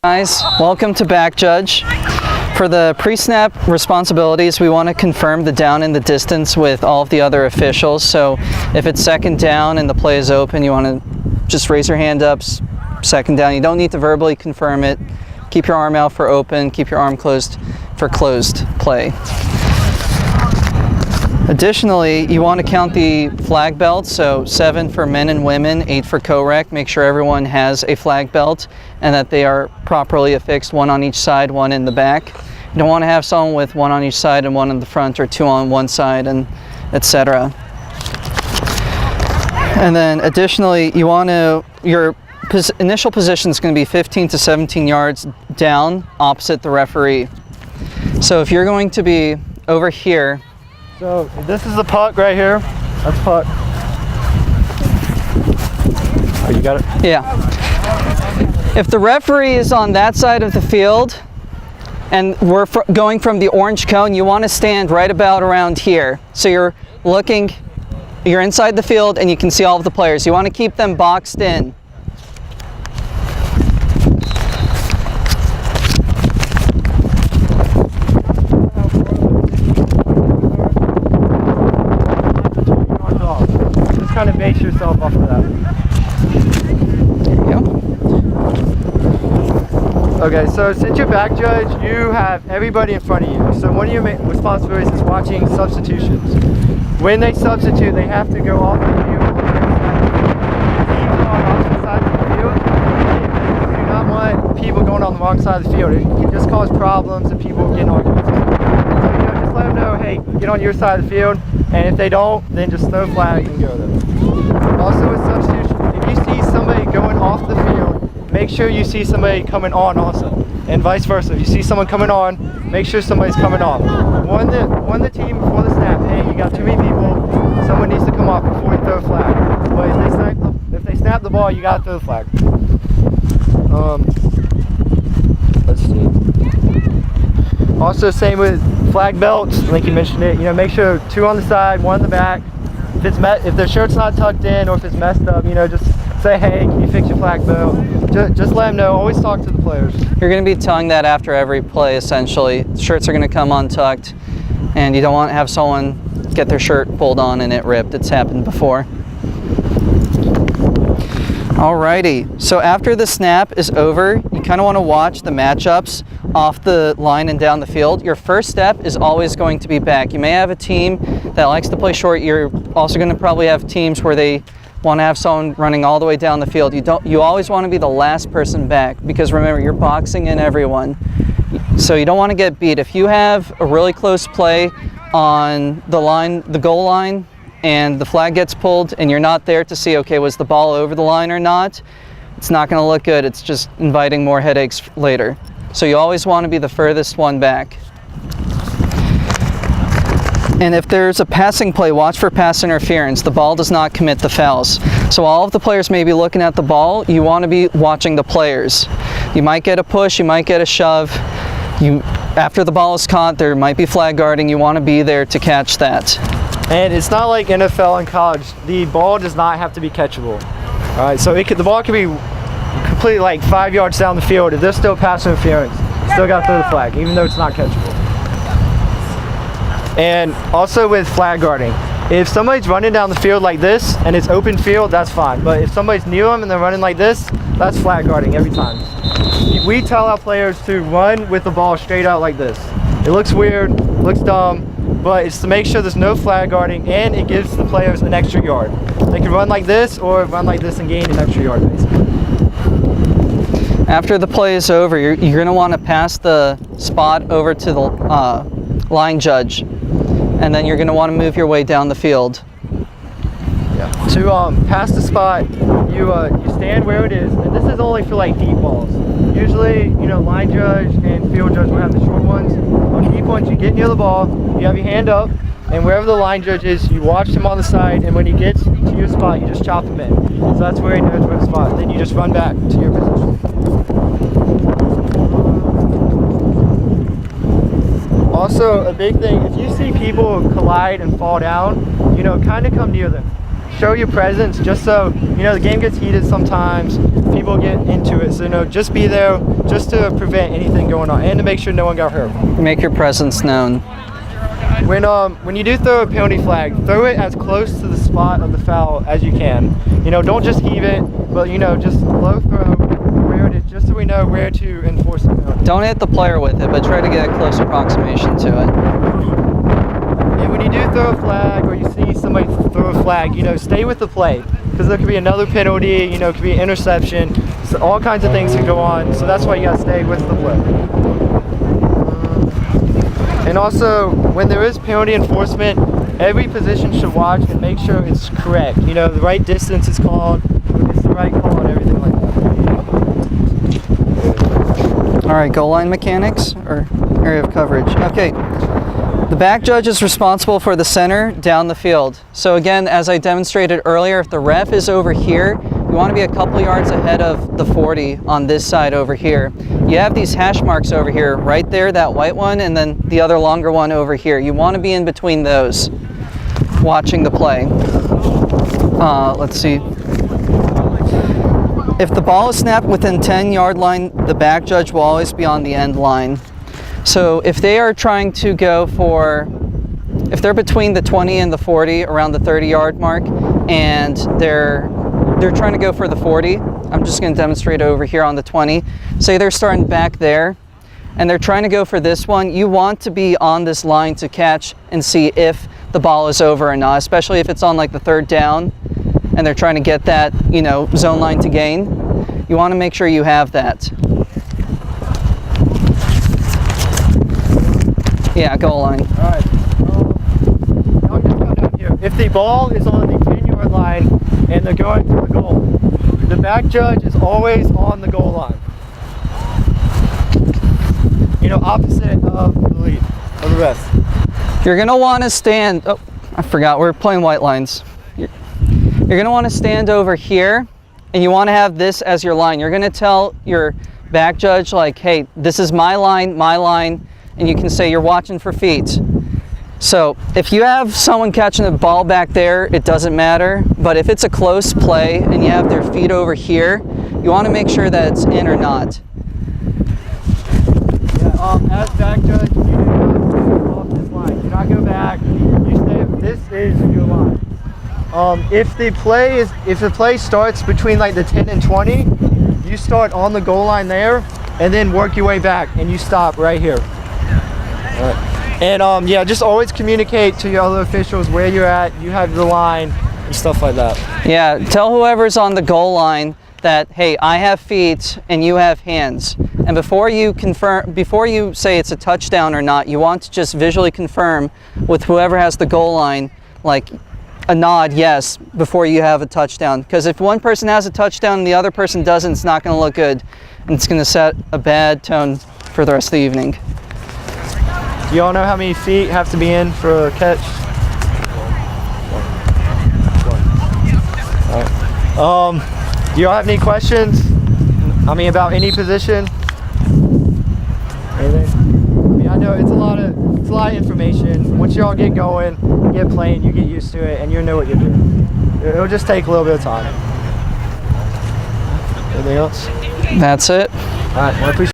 Guys, welcome to Back Judge. For the pre-snap responsibilities, we want to confirm the down and the distance with all of the other officials. So if it's second down and the play is open, you want to just raise your hand up, second down. You don't need to verbally confirm it. Keep your arm out for open, keep your arm closed for closed play. Additionally, you want to count the flag belts, so 7 for men and women, 8 for co-rec. Make sure everyone has a flag belt and that they are properly affixed, 1 on each side, 1 in the back. You don't want to have someone with 1 on each side and 1 in the front, or 2 on one side, and etc. And then additionally, you want to, your initial position is going to be 15 to 17 yards down opposite the referee. So if you're going to be over here, so this is the puck right here. That's puck. Oh, you got it? Yeah. If the referee is on that side of the field and we're going from the orange cone, you want to stand right about around here. So you're inside the field and you can see all of the players. You want to keep them boxed in. Kind of base yourself off of that. There you go. Okay, so since you're back judge, you have everybody in front of you. So one of your main responsibilities is watching substitutions. When they substitute, they have to go off the field. Teams on opposite sides of the field. You do not want people going on the wrong side of the field. It can just cause problems and people getting arguments. So just let them know, hey, get on your side of the field. And if they don't, then just throw flag and go there. Also with substitution, if you see somebody going off the field, make sure you see somebody coming on also. And vice versa. If you see someone coming on, make sure somebody's coming off. Warn the team before the snap, hey, you got too many people, someone needs to come off before you throw a flag. But if they snap the ball, you gotta throw the flag. Let's see. Also, same with flag belts. Linky mentioned it. You know, make sure 2 on the side, 1 in the back. If their shirt's not tucked in or if it's messed up, you know, just say, hey, can you fix your flag belt? Just let them know. Always talk to the players. You're going to be telling that after every play, essentially. Shirts are going to come untucked, and you don't want to have someone get their shirt pulled on and it ripped. It's happened before. Alrighty, so after the snap is over, you kind of want to watch the matchups off the line and down the field. Your first step is always going to be back. You may have a team that likes to play short. You're also going to probably have teams where they want to have someone running all the way down the field. You always want to be the last person back, because remember, you're boxing in everyone. So you don't want to get beat. If you have a really close play on the line, the goal line, and the flag gets pulled and you're not there to see, okay, was the ball over the line or not, it's not going to look good. It's just inviting more headaches later. So you always want to be the furthest one back. And if there's a passing play, watch for pass interference. The ball does not commit the fouls. So all of the players may be looking at the ball. You want to be watching the players. You might get a push, you might get a shove. After the ball is caught, there might be flag guarding. You want to be there to catch that. And it's not like NFL and college. The ball does not have to be catchable. All right, so the ball could be completely like 5 yards down the field. If there's still pass interference, still got to throw the flag, even though it's not catchable. And also with flag guarding, if somebody's running down the field like this and it's open field, that's fine. But if somebody's near them and they're running like this, that's flag guarding every time. We tell our players to run with the ball straight out like this. It looks weird, looks dumb, but it's to make sure there's no flag guarding, and it gives the players an extra yard. They can run like this or run like this and gain an extra yard, basically. After the play is over, you're going to want to pass the spot over to the line judge, and then you're going to want to move your way down the field. Yeah. To pass the spot, you stand where it is, and this is only for like deep balls. Usually, you know, line judge and field judge will have the short ones. On deep ones, you get near the ball, you have your hand up, and wherever the line judge is, you watch him on the side, and when he gets to your spot, you just chop him in. So that's where he knows where the spot. Then you just run back to your position. Also, a big thing, if you see people collide and fall down, you know, kind of come near them. Show your presence, just so, you know, the game gets heated sometimes, people get into it. So, you know, just be there, just to prevent anything going on and to make sure no one got hurt. Make your presence known. When you do throw a penalty flag, throw it as close to the spot of the foul as you can. You know, don't just heave it, but you know, just low throw where it is, just so we know where to enforce the penalty. Don't hit the player with it, but try to get a close approximation to it. And when you do throw a flag, or you see somebody throw a flag, you know, stay with the play, because there could be another penalty. You know, it could be an interception. So all kinds of things can go on. So that's why you gotta stay with the play. And also, when there is penalty enforcement, every position should watch and make sure it's correct. You know, the right distance is called, it's the right call, and everything like that. All right, goal line mechanics or area of coverage. Okay, the back judge is responsible for the center down the field. So again, as I demonstrated earlier, if the ref is over here, you want to be a couple yards ahead of the 40 on this side over here. You have these hash marks over here, right there, that white one, and then the other longer one over here. You want to be in between those, watching the play. Let's see. If the ball is snapped within 10-yard line, the back judge will always be on the end line. So if they are trying to go for, if they're between the 20 and the 40, around the 30-yard mark, and they're trying to go for the 40, I'm just going to demonstrate over here on the 20. Say they're starting back there, and they're trying to go for this one. You want to be on this line to catch and see if the ball is over or not, especially if it's on like the third down, and they're trying to get that, you know, zone line to gain. You want to make sure you have that. Yeah, goal line. All right. I'll just go down here. If the ball is on the 10-yard line and they're going for the goal, the back judge is always on the goal line. You know, opposite of the lead, of the rest. You're going to want to stand, oh, I forgot, we're playing white lines. You're going to want to stand over here, and you want to have this as your line. You're going to tell your back judge, like, hey, this is my line, and you can say you're watching for feet. So if you have someone catching the ball back there, it doesn't matter. But if it's a close play and you have their feet over here, you want to make sure that it's in or not. Yeah, as back judge, you do not go off this line. Do not go back. You stay. This is your line. If the play starts between like the 10 and 20, you start on the goal line there, and then work your way back, and you stop right here. All right. And yeah, just always communicate to your other officials where you're at, you have the line, and stuff like that. Yeah, tell whoever's on the goal line that, hey, I have feet and you have hands. And before you say it's a touchdown or not, you want to just visually confirm with whoever has the goal line, like a nod, yes, before you have a touchdown. Because if one person has a touchdown and the other person doesn't, it's not going to look good. And it's going to set a bad tone for the rest of the evening. Do y'all know how many feet have to be in for a catch? All right. Do y'all have any questions? I mean, about any position? Anything? I mean, I know it's a lot of information. Once y'all get going, get playing, you get used to it, and you know what you're doing. It'll just take a little bit of time. Anything else? That's it. All right. Well, I appreciate